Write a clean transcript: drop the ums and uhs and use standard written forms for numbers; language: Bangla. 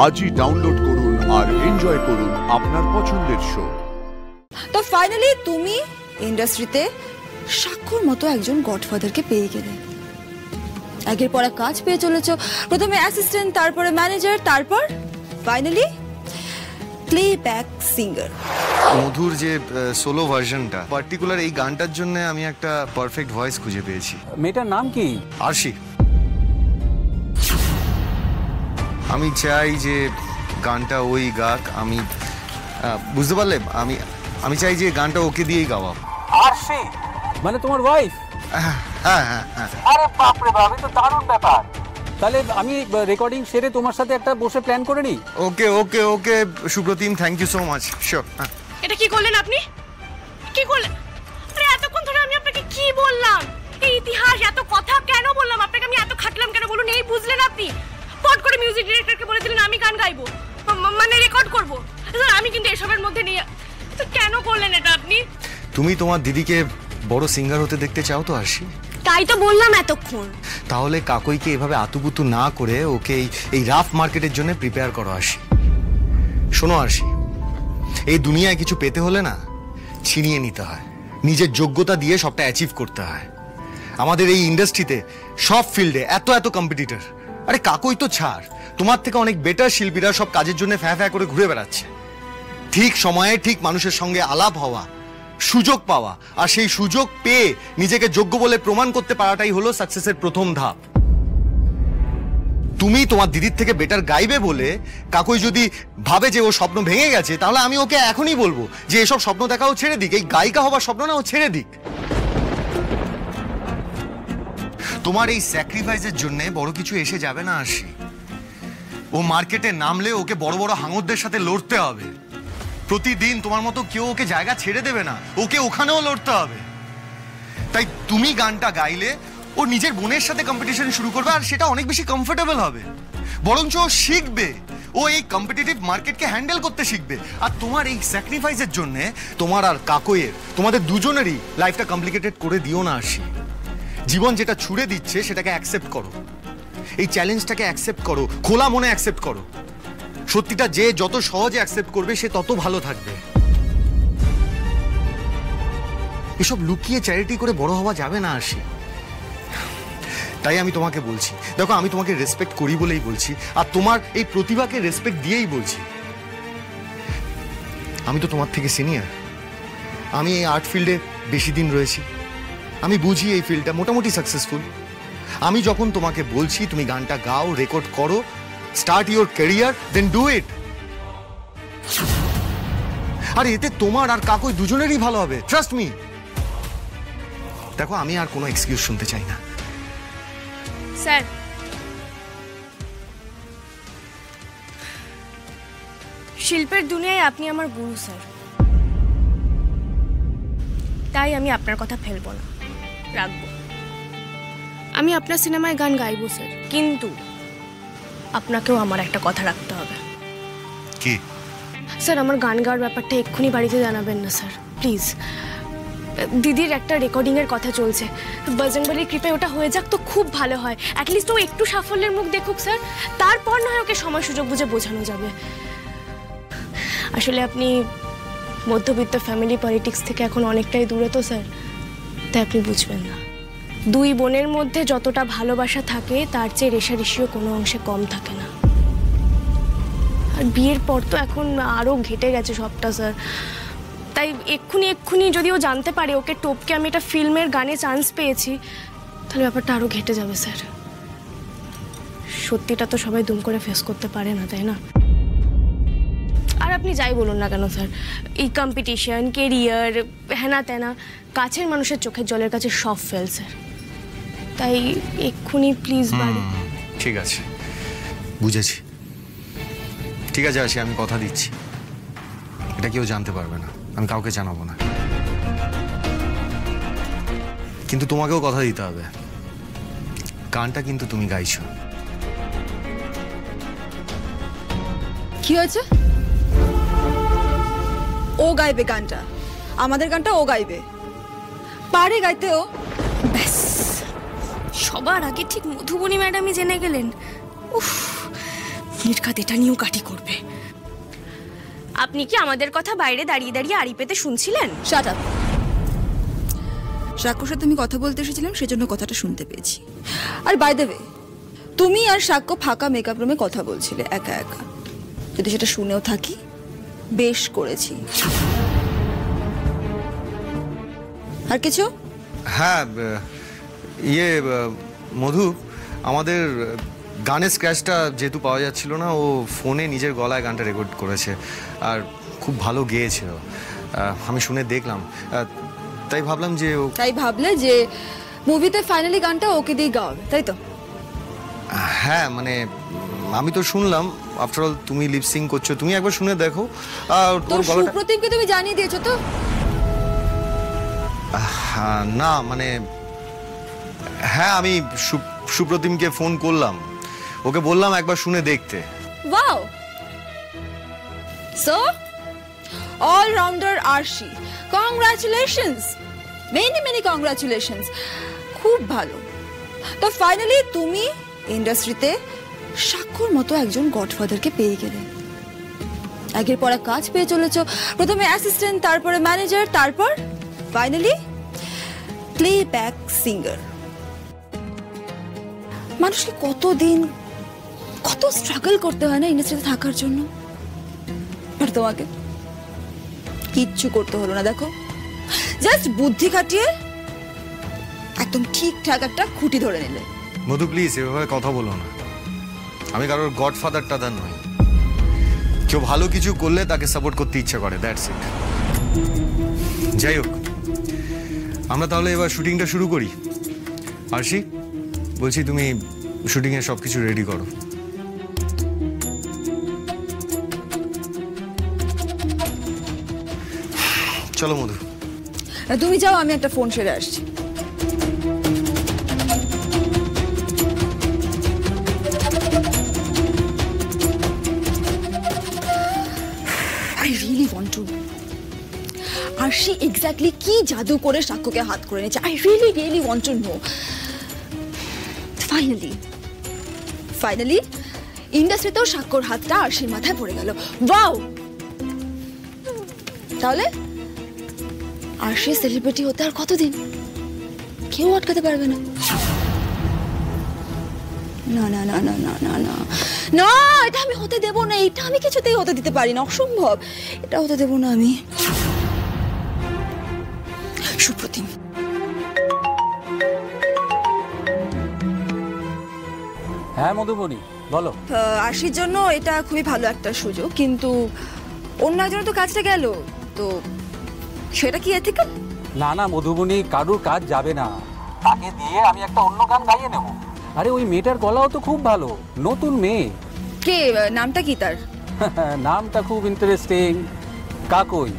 আজই ডাউনলোড করুন আর এনজয় করুন আপনার পছন্দের শো। তো ফাইনালি তুমি ইন্ডাস্ট্রিতে সাক্ষর মতো একজন গডফাদারকে পেয়ে গেলে। একের পর এক কাজ পেয়ে চলেছ, প্রথমে অ্যাসিস্ট্যান্ট, তারপরে ম্যানেজার, তারপর ফাইনালি প্লেব্যাক সিঙ্গার। মধুর যে সোলো ভার্সনটা, পার্টিকুলার এই গানটার জন্য আমি একটা পারফেক্ট ভয়েস খুঁজে পেয়েছি। মেয়েটার নাম কি? আরশি। আমি চাই যে গানটা ওই গাক। আমি বুঝতে পারলে, আমি চাই যে গানটা ওকে দিয়েই গাওয়া। আরশি মানে তোমার ওয়াইফ? হ্যাঁ হ্যাঁ হ্যাঁ। আরে বাপ রে বাপ, তো দারুণ ব্যাপার। তাহলে আমি রেকর্ডিং সেরে তোমার সাথে একটা বসে প্ল্যান করে নিই। Okay okay okay Subratim, thank you so much. Sure. এটা কি করলেন আপনি? কি করলেন? আরে এতক্ষণ ধরে আমি আপনাকে কি বললাম? এই ইতিহাস এত কথা কেন বললাম আপনাকে? আমি এত খাটলাম কেন বলুন? এই বুঝলেন আপনি? পট করে মিউজিক ডিরেক্টরকে বলে দিলেন আমি গান গাইবো, মানে রেকর্ড করব। আমি কিন্তু এসবের মধ্যে নেই। তো কেন করলেন এটা আপনি? তুমি তোমার দিদিকে বড় সিঙ্গার হতে দেখতে চাও তো আরশি? তাই তো বললাম এতক্ষণ। তাহলে কাকইকে এভাবে আতুপুতু না করে ওকে এই রাফ মার্কেটের জন্য প্রিপেয়ার করো আরশি। শোনো আরশি, এই দুনিয়ায় কিছু পেতে হলে না ছিনিয়ে নিতে হয়, নিজের যোগ্যতা দিয়ে সবটা অ্যাচিভ করতে হয়। আমাদের এই ইন্ডাস্ট্রিতে সব ফিল্ডে এত এত কম্পিটিটর। আরে কাকই তো ছাড়, তোমার থেকে অনেক বেটার শিল্পীরা সব কাজের জন্য ফ্যা ফ্যা করে ঘুরে বেড়াচ্ছে। ঠিক সময়ে ঠিক মানুষের সঙ্গে আলাপ হওয়া, সুযোগ পাওয়া, আর সেই সুযোগ পেয়ে নিজেকে যোগ্য বলে প্রমাণ করতে পারাটাই হলো সাকসেসের প্রথম ধাপ। তুমি তোমার দিদির থেকে বেটার গাইবে বলে কাকই যদি ভাবে যে ও স্বপ্ন ভেঙে গেছে, তাহলে আমি ওকে এখনই বলবো যে এসব স্বপ্ন দেখাও ছেড়ে দিক, এই গায়িকা হবার স্বপ্ন না ও ছেড়ে দিক। তোমার এই স্যাক্রিফাইসের জন্য বড় কিছু এসে যাবে না আরশি। ও মার্কেটে নামলে ওকে বড় বড় হাঙরদের সাথে লড়তে হবে। প্রতিদিন তোমার মতো কেউ ওকে জায়গা ছেড়ে দেবে না, ওকে ওখানেও লড়তে হবে। তাই তুমি গানটা গাইলে ও নিজের বোনের সাথে কম্পিটিশন শুরু করবে, আর সেটা অনেক বেশি কমফোর্টেবল হবে। বরঞ্চ ও শিখবে, ও এই কম্পিটিটিভ মার্কেটকে হ্যান্ডেল করতে শিখবে। আর তোমার এই স্যাক্রিফাইসের জন্য তোমার আর কাকইয়ের, তোমাদের দুজনেরই লাইফটা কমপ্লিকেটেড করে দিও না আরশি। জীবন যেটা ছুড়ে দিচ্ছে সেটাকে অ্যাকসেপ্ট করো, এই চ্যালেঞ্জটাকে অ্যাকসেপ্ট করো, খোলা মনে অ্যাকসেপ্ট করো। সত্যিটা যে যত সহজে অ্যাকসেপ্ট করবে সে তত ভালো থাকবে। এসব লুকিয়ে চ্যারিটি করে বড় হওয়া যাবে না আরশি। তাই আমি তোমাকে বলছি, দেখো আমি তোমাকে রেসপেক্ট করি বলেই বলছি, আর তোমার এই প্রতিভাকে রেসপেক্ট দিয়েই বলছি। আমি তো তোমার থেকে সিনিয়র, আমি এই আর্ট ফিল্ডে বেশি দিন রয়েছি, আমি বুঝি এই ফিল্ডটা মোটামুটি সাকসেসফুল। আমি যখন তোমাকে বলছি তুমি গানটা গাও, রেকর্ড করো, start your career, then do it. আর এতে তোমার আর কাকই দুজনেরই ভালো হবে, ট্রাস্ট মি। দেখো আমি আর কোনো এক্সকিউজ শুনতে চাই না। স্যার, শিল্পের দুনিয়ায় আপনি আমার গুরু স্যার, তাই আমি আপনার কথা ফেলবো না, রাখবো। আমি আপনার সিনেমায় গান গাইবো স্যার, কিন্তু আপনাকেও আমার একটা কথা রাখতে হবে। কি? স্যার, আমার গান গাওয়ার ব্যাপারটা এক্ষুনি বাড়িতে জানাবেন না স্যার, প্লিজ। দিদির একটা রেকর্ডিংয়ের কথা চলছে, বজরংবলীর কৃপায় ওটা হয়ে যাক তো খুব ভালো হয়। অ্যাটলিস্ট ও একটু সাফল্যের মুখ দেখুক স্যার, তারপর না হয় ওকে সময় সুযোগ বুঝে বোঝানো যাবে। আসলে আপনি মধ্যবিত্ত ফ্যামিলি পলিটিক্স থেকে এখন অনেকটাই দূরে তো স্যার, তাই আপনি বুঝবেন না। দুই বোনের মধ্যে যতটা ভালোবাসা থাকে তার চেয়ে রেষারেষিও কোনো অংশে কম থাকে না। আর বিয়ের পর তো এখন আরও ঘেটে গেছে সবটা স্যার। তাই এক্ষুনি যদি ও জানতে পারে ওকে টপকে আমি একটা ফিল্মের গানে চান্স পেয়েছি, তাহলে ব্যাপারটা আরও ঘেটে যাবে স্যার। সত্যিটা তো সবাই দুম করে ফেস করতে পারে না, তাই না? আর আপনি যাই বলুন না কেন স্যার, এই কম্পিটিশন, কেরিয়ার, হেনা তেনা, কাছের মানুষের চোখের জলের কাছে সব ফেল স্যার। তাই এক্ষুনি প্লিজ বাড়ি। ঠিক আছে, বুঝেছি। ঠিক আছে আসি, আমি কথা দিচ্ছি এটা কেউ জানতে পারবে না, আমি কাউকে জানাবো না। কিন্তু তোমাকেও কথা দিতে হবে, গানটা কিন্তু তুমি গাইছো। কি হয়েছে? ও গাইবে গানটা, আমাদের গানটা ও গাইবে, পারে গাইতে ও। ব্যাস, সবার আগে ঠিক মধুবনী ম্যাডামই জেনে গেলেন। উফ, নির্ঘাত এটা নিয়েও কাটি করবে। আপনি কি আমাদের কথা বাইরে দাঁড়িয়ে দাঁড়িয়ে আড়ি পেতে শুনছিলেন? Shut up. সাক্ষ্যর সাথে আমি কথা বলতে এসেছিলাম, সেজন্য কথাটা শুনতে পেয়েছি। আর বাই দ্য ওয়ে, তুমি আর সাক্ষ্য ফাঁকা মেকআপ রুমে কথা বলছিলে একা একা। যদি সেটা শুনেও থাকি, বেশ করেছি। আর কিছু? হ্যাঁ, মধু, আমাদের গানের স্ক্র্যাচটা যেহেতু পাওয়া যাচ্ছিল না, ও ফোনে নিজের গলায় গানটা রেকর্ড করেছে আর খুব ভালো গেয়েছিল। আমি শুনে দেখলাম, তাই ভাবলাম যে তাই ভাবলে যে মুভিতে ফাইনালি গানটা ওকে দিয়ে গাওয়াবে, তাই তো? হ্যাঁ, মানে আমি তো শুনলাম, আফটার অল তুমি লিপসিং করছো, তুমি একবার শুনে দেখো। আর তো তোর গলাটা সুপ্রতিমকে তুমি জানিয়ে দিয়েছো তো? না, মানে হ্যাঁ, আমি সুপ্রতিমকে ফোন করলাম, ওকে বললাম একবার শুনে দেখতে। ওয়াও, সো অলরাউন্ডার আরশি, কংগ্রাচুলেশনস, মেনি মেনি কংগ্রাচুলেশনস, খুব ভালো। তো ফাইনালি তুমি ইন্ডাস্ট্রিতে সাক্ষর মতো একজন গডফাদারকে পেয়ে গেলে। আগের পর কাজ পেয়ে চলেছো, প্রথমে অ্যাসিস্ট্যান্ট, তারপরে ম্যানেজার, তারপর ফাইনালি প্লেব্যাক সিঙ্গার। মানুষকে কতদিন কত স্ট্রাগল করতে হয় না ইন্ডাস্ট্রিতে থাকার জন্য। আর তোমাকে কিচ্ছু করতে হলো না, দেখো, জাস্ট বুদ্ধি খাটিয়ে একদম ঠিকঠাক একটা খুঁটি ধরে নিলে। মধু, প্লিজ এভাবে কথা বলো না। আমি কারোর গডফাদার টাদার নই। কেউ ভালো কিছু করলে তাকে সাপোর্ট করতে ইচ্ছা করে, দ্যাটস ইট। যাই হোক, আমরা তাহলে এবার শুটিংটা শুরু করি। আরশি, বলছি তুমি শুটিংয়ে সব কিছু রেডি করো। চলো মধু। তুমি যাও, আমি একটা ফোন সেরে আসছি। I really want to. Arshi exactly কি জাদু করে সাক্ষ্যকে হাত করে নিয়েছে? I really want to know. Finally ইন্ডাস্ট্রিতেও সাক্ষ্যর হাতটা আরশির মাথায় পড়ে গেল। ওয়াও! তাহলে আরশি সেলিব্রিটি হতে আর কতদিন? কেউ আটকাতে পারবে না। না না না না না না না না, এটা আমি হতে দেব না, এটা আমি কিছুতেই হতে দিতে পারি না, অসম্ভব, এটা হতে দেব না আমি। সুপ্রতিম, হ্যাঁ মধুবনী, বলো। আরশির জন্য এটা খুবই ভালো একটা সুযোগ, কিন্তু অন্য একজনের তো কাজটা গেল, তো সেটা কি এথিক্যাল? না না মধুবনী, কারুর কাজ যাবে না, তাকে দিয়ে আমি একটা অন্য গান গাইয়ে নেব। আরে ওই মেয়েটার গলাও তো খুব ভালো, নতুন মেয়ে। কে, নামটা কি তার? নামটা খুব ইন্টারেস্টিং, কাকই।